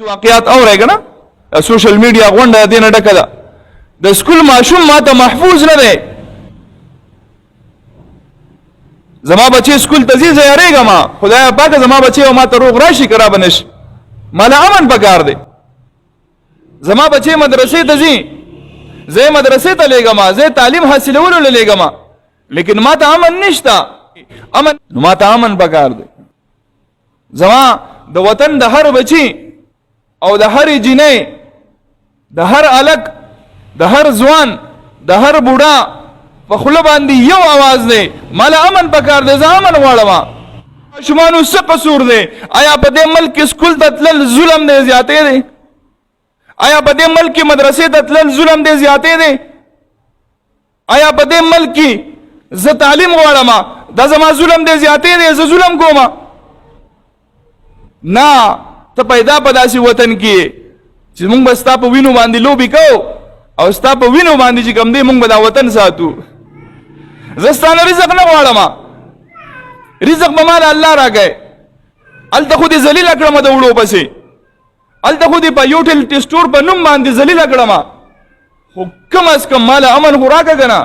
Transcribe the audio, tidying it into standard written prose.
واقعیات اورئ کنه سوشل میډیا غونډه دینه ډکه ده د سکول ماشوم ماته محفوظ نه دی زما بچی سکول ته ځي زه یریږم خدای پاک زما بچی او ماته روغ راشي که رابه نشي ماله امن پکار دی زما بچی مدرسې ته ځي زه مدرسې ته لیږم زه تعلیم حاصلولو له لیږم لیکن ماته امن نشته امن نو ماته امن پکار دی زما د وطن د هر بچی او د هر جنې د هر الک د هر ځوان د هر بوډا په خوله باندې یو आवाज دی مال امن پکار دی زه امن غواړم ماشومانو څه قصور دی آیا په دې ملک کې سکول ته تلل ظلم دی زیاتې دی آیا په دې ملک کې مدرسې ته تلل ظلم دی زیاتې دی آیا په دې ملک کې زه تعلیم غواړم دا زما ظلم دی زیاتې دی زه ظلم کوم نه ته پیدا په داسې وطن کې چې موږ به ستا په وینو باندې لوبې کوو او ستا په وینو باندې چې کوم دی موږ به دا وطن ساتو زه ستا نه رزق نه غواړم رزق به ما له الله راکړی هلته خو دې ذلیله کړم د وړو پسې هلته خو دې په یوټیلیټي سټور په نوم باندې ذلیله کړم خو کم از کم ما له امن خو راکړه که نه